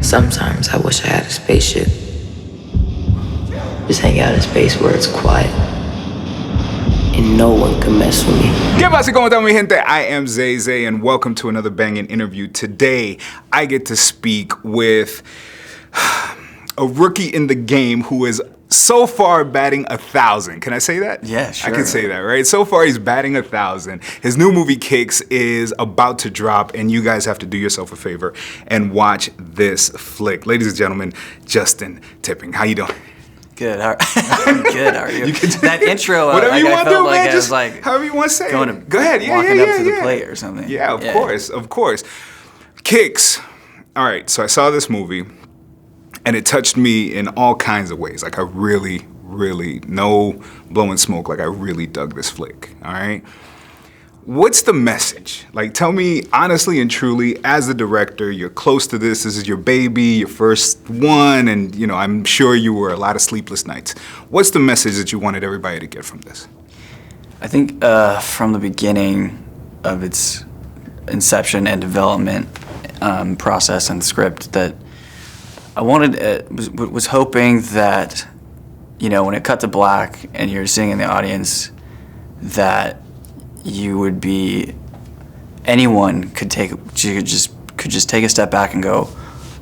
Sometimes I wish I had a spaceship. Just hang out in space where it's quiet. And no one can mess with me. ¿Qué pasa? ¿Cómo están, mi gente? I am Zay Zay, and welcome to another banging interview. Today, I get to speak with a rookie in the game who is so far batting 1,000. Can I say that? Yeah, sure. I can say that, right? So far, he's batting 1,000. His new movie, Kicks, is about to drop, and you guys have to do yourself a favor and watch this flick. Ladies and gentlemen, Justin Tipping. How you doing? Good. I'm good. How are you? That intro, whatever like, you want to do, man. Just like however you want to say it. Go ahead. Walking up to the plate or something. Yeah, of course. Kicks. All right, so I saw this movie, and it touched me in all kinds of ways. Like, I really, no blowing smoke, like, I really dug this flick, all right? What's the message? Like, tell me honestly and truly, as the director, you're close to this is your baby, your first one, and, you know, I'm sure you were a lot of sleepless nights. What's the message that you wanted everybody to get from this? I think from the beginning of its inception and development process and script that I wanted, was hoping that, you know, when it cut to black and you're seeing in the audience that you would be, anyone could just take a step back and go,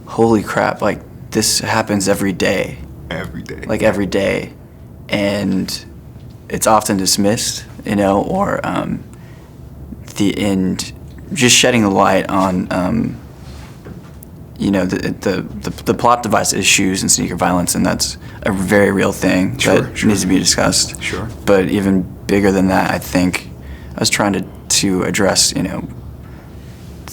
holy crap, like this happens every day. Every day. Like every day. And it's often dismissed, you know, or just shedding the light on you know, the plot device issues and sneaker violence, and that's a very real thing that needs to be discussed. Sure. But even bigger than that, I think I was trying to address, you know,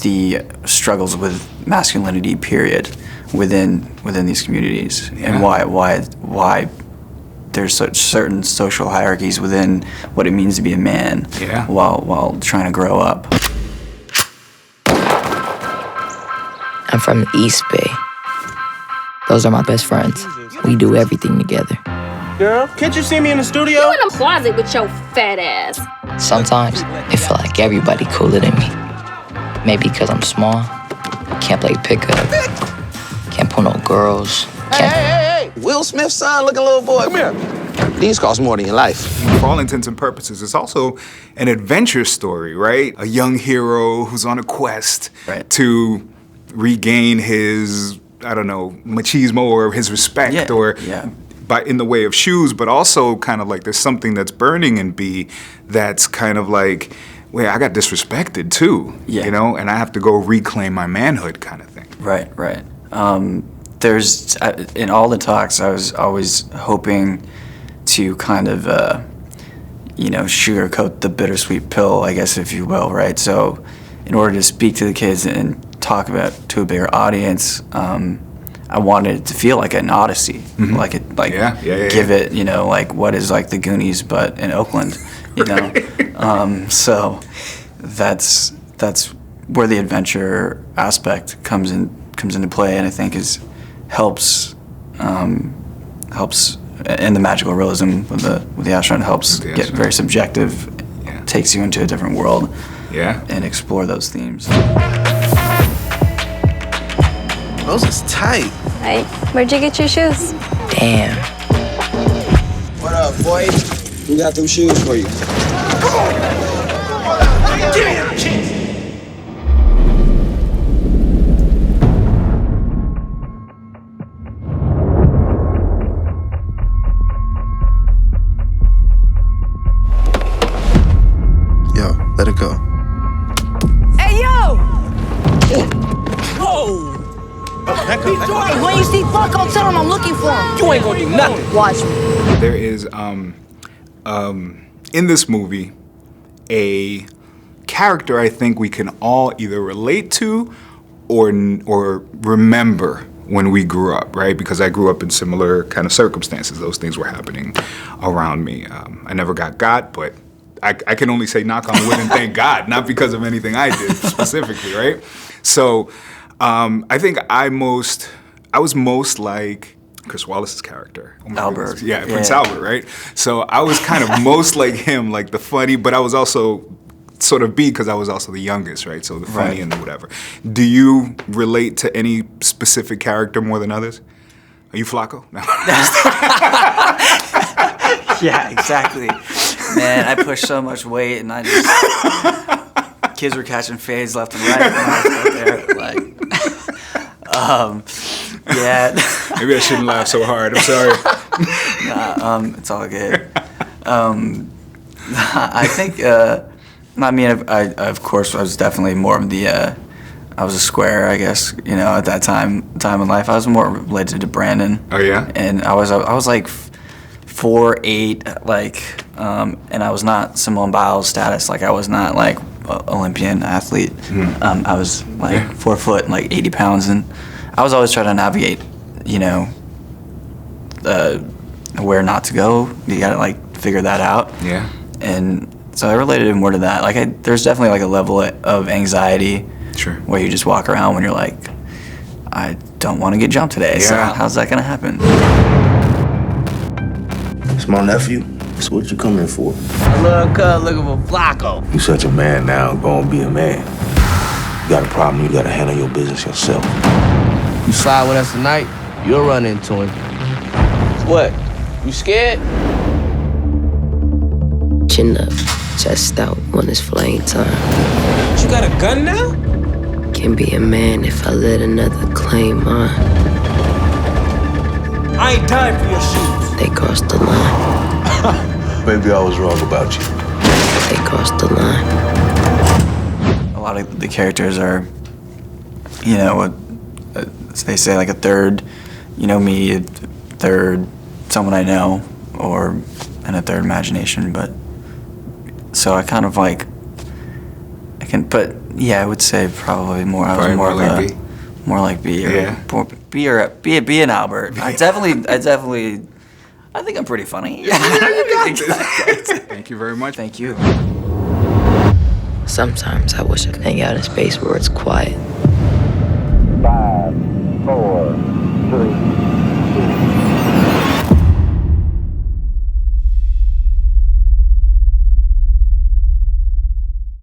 the struggles with masculinity, period, within these communities, and why there's such certain social hierarchies within what it means to be a man, while trying to grow up. I'm from the East Bay. Those are my best friends. We do everything together. Girl, can't you see me in the studio? You in the closet with your fat ass. Sometimes it feel like everybody cooler than me. Maybe because I'm small, can't play pickup, can't pull no girls. Hey! Will Smith's son looking little boy. Come here. These cost more than your life. For all intents and purposes, it's also an adventure story, right? A young hero who's on a quest to regain his, I don't know, machismo or his respect in the way of shoes, but also kind of like there's something that's burning in B that's kind of like, wait, I got disrespected too, you know, and I have to go reclaim my manhood kind of thing. Right. There's, in all the talks, I was always hoping to kind of, you know, sugarcoat the bittersweet pill, I guess, if you will, right? So in order to speak to the kids and talk about to a bigger audience, I wanted it to feel like an odyssey, give it, you know, like what is like the Goonies but in Oakland, you know. So that's where the adventure aspect comes into play, and I think helps, and the magical realism with the astronaut helps get very subjective, takes you into a different world, and explore those themes. Those is tight. Hey, where'd you get your shoes? Damn. What up, boy? We got them shoes for you. Yo, let it go. Hey, yo! Whoa! Hey, when you see Flacco, tell him I'm looking for him. You ain't gonna do nothing. Watch me. There is, in this movie, a character I think we can all either relate to or remember when we grew up, right? Because I grew up in similar kind of circumstances. Those things were happening around me. I never got, but I can only say knock on wood and thank God, not because of anything I did specifically, right? So I think I was most like Chris Wallace's character. Oh Albert. Prince Albert, right? So I was kind of most like him, like the funny, but I was also sort of be because I was also the youngest, right? So the funny and the whatever. Do you relate to any specific character more than others? Are you Flacco? No. Yeah, exactly. Man, I pushed so much weight, and I just kids were catching fades left and right when I was out there. Yeah. Maybe I shouldn't laugh so hard. I'm sorry. It's all good. I think. I mean, of course, I was definitely more of the. I was a square, I guess. You know, at that time in life, I was more related to Brandon. Oh yeah. And I was like 4'8", like, and I was not Simone Biles status. Like, I was not like Olympian athlete. I was like 4 foot and like 80 pounds, and I was always trying to navigate, you know, where not to go. You gotta like figure that out. Yeah. And so I related more to that. Like, there's definitely like a level of anxiety. Sure. Where you just walk around when you're like, I don't want to get jumped today. Yeah. So how's that gonna happen? It's my nephew. That's what you come in for. Look, looking for Flacco. You such a man now, gonna be a man. You got a problem, you gotta handle your business yourself. You slide with us tonight, you'll run into him. What? You scared? Chin up, chest out when it's flame time. You got a gun now? Can be a man if I let another claim mine. I ain't dying for your shoes. They crossed the line. Maybe I was wrong about you. They crossed the line. A lot of the characters are, you know, they say like a third, you know, me, a third someone I know, and a third imagination. But so I kind of like, but yeah, I would say probably more. I was more like B. More like B. Be an Albert. I think I'm pretty funny. Thank you very much. Thank you. Sometimes I wish I could hang out in space where it's quiet. 5, 4, 3.